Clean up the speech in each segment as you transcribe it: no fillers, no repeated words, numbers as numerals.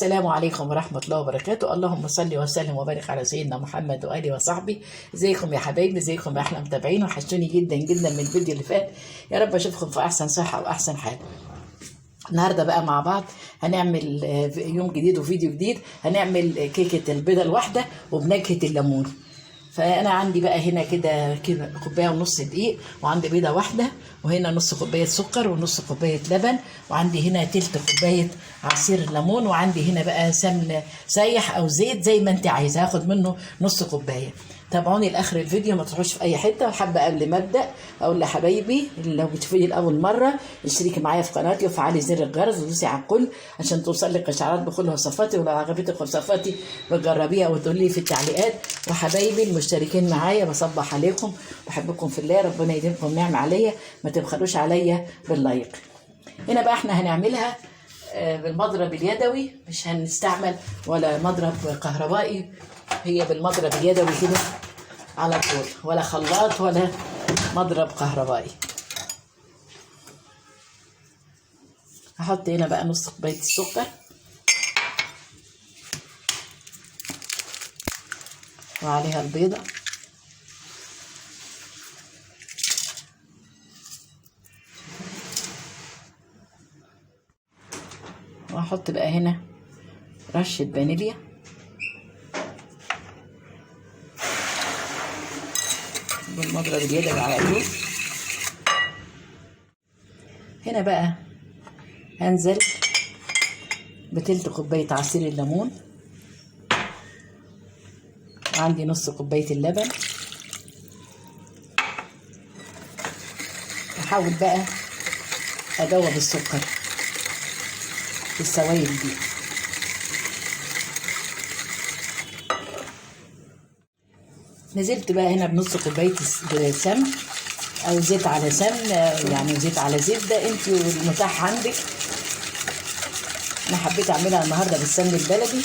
السلام عليكم ورحمة الله وبركاته. اللهم صل وسلم وبارك على سيدنا محمد وآله وصحبه. ازيكم يا حبايبي، ازيكم يا احلى متابعين، وحشتوني جدا جدا من الفيديو اللي فات. يا رب اشوفكم في احسن صحة واحسن حال. النهارده بقى مع بعض هنعمل يوم جديد وفيديو جديد. هنعمل كيكة البيضة الواحدة وبنكهة الليمون. فانا عندي بقى هنا كده كوبايه ونص دقيق، وعندي بيضه واحده، وهنا نص كوبايه سكر ونص كوبايه لبن، وعندي هنا تلت كوبايه عصير ليمون، وعندي هنا بقى سمن سايح او زيت زي ما انت عايزه، هاخد منه نص كوبايه. تابعوني لاخر الفيديو، ما تروحوش في اي حته. وحابه قبل ما ابدا اقول لحبايبي اللي لو بتشوفوني لاول مره اشتركي معايا في قناتي وفعلي زر الجرس ودوسي على الكل عشان توصلك اشعارات بكل وصفاتي. ولو عجبتك وصفاتي بتجربيها وتقولي لي في التعليقات. وحبايبي المشتركين معايا بصبح عليكم، بحبكم في الله، ربنا يديمكم نعم عليا، ما تبخلوش عليا باللايك. هنا بقى احنا هنعملها بالمضرب اليدوي، مش هنستعمل ولا مضرب كهربائي، هي بالمضرب اليدوي كده على طول، ولا خلاط ولا مضرب كهربائي. هحط هنا بقى نص كوبايه السكر، وعليها البيضه، وهحط بقى هنا رشه فانيليا، بالمضرب اليدوي على طول. هنا بقى هنزل بتلت كوبايه عصير الليمون، وعندي نص كوبايه اللبن. احاول بقى ادوب السكر في السوائل دي. نزلت بقى هنا بنص كوبايه سمن او زيت على سمن، يعني زيت على زبده انت والمتاح عندك. انا حبيت اعملها النهارده بالسمن البلدي.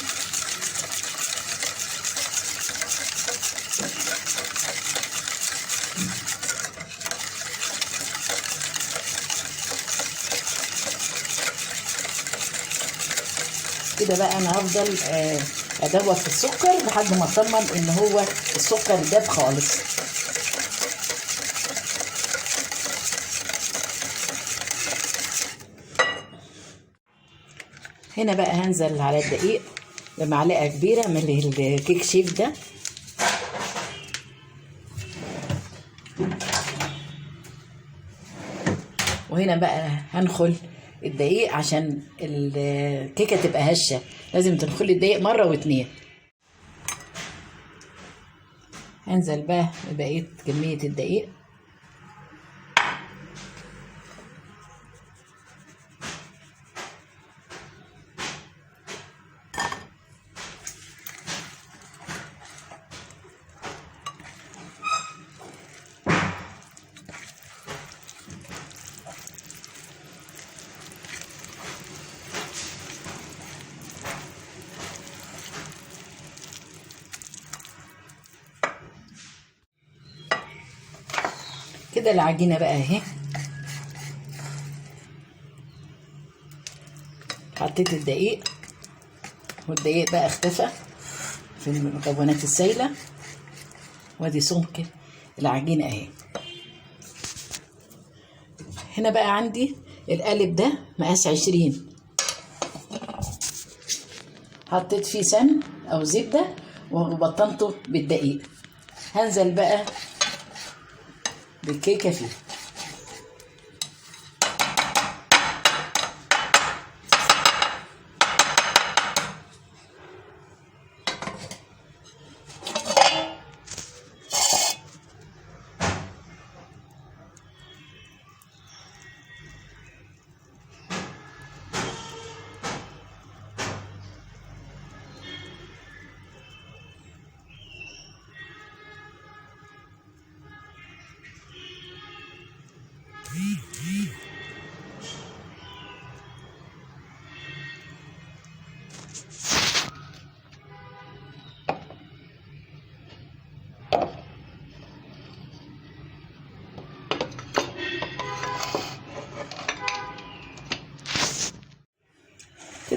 كده بقى انا هفضل ادوب في السكر لحد ما اطمن ان هو السكر داب خالص. هنا بقى هنزل على الدقيق بمعلقه كبيره من الكيك شيف ده، وهنا بقى هنخل الدقيق عشان الكيكه تبقى هشه، لازم تنخلي الدقيق مره واتنين. هنزل بقى ببقيه كميه الدقيق، كده العجينه بقى اهي. حطيت الدقيق، والدقيق بقى اختفى في المكونات السائله، وادي سمك العجينه اهي. هنا بقى عندي القالب ده مقاس 20، حطيت فيه سمن او زبده وبطنته بالدقيق. هنزل بقى بالكيكه فيه.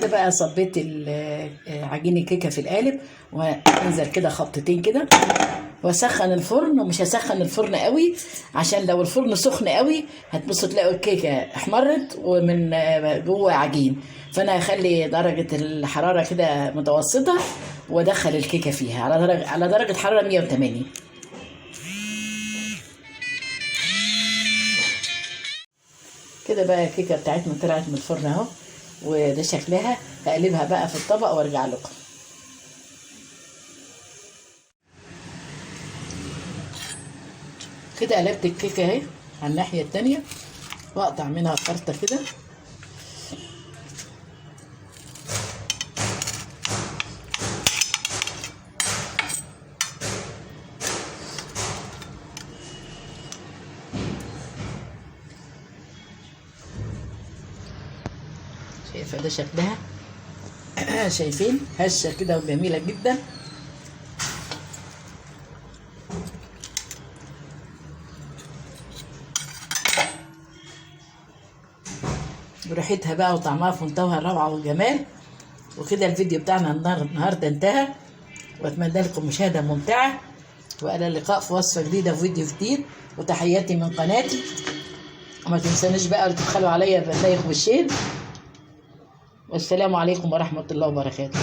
كده بقى صبيت عجين الكيكه في القالب، وانزل كده خبطتين كده، واسخن الفرن. ومش هسخن الفرن قوي عشان لو الفرن سخن قوي هتبصوا تلاقوا الكيكه احمرت ومن جوه عجين. فانا هخلي درجه الحراره كده متوسطه، وادخل الكيكه فيها على درجه حراره 180. كده بقى الكيكه بتاعتنا طلعت من الفرن اهو، وده شكلها. هقلبها بقى في الطبق وارجع لكم. كده قلبت الكيكه اهي على الناحيه التانيه، واقطع منها خرطه كده. شايفه ده شكلها؟ شايفين هشه كده وجميله جدا. وريحتها بقى وطعمها في منتهى الروعه والجمال. وكده الفيديو بتاعنا النهارده انتهى، واتمنى لكم مشاهده ممتعه، والى اللقاء في وصفه جديده وفيديو جديد. وتحياتي من قناتي، وما تنسونيش بقى تبخلوا عليا باللايك والشير. والسلام عليكم ورحمه الله وبركاته.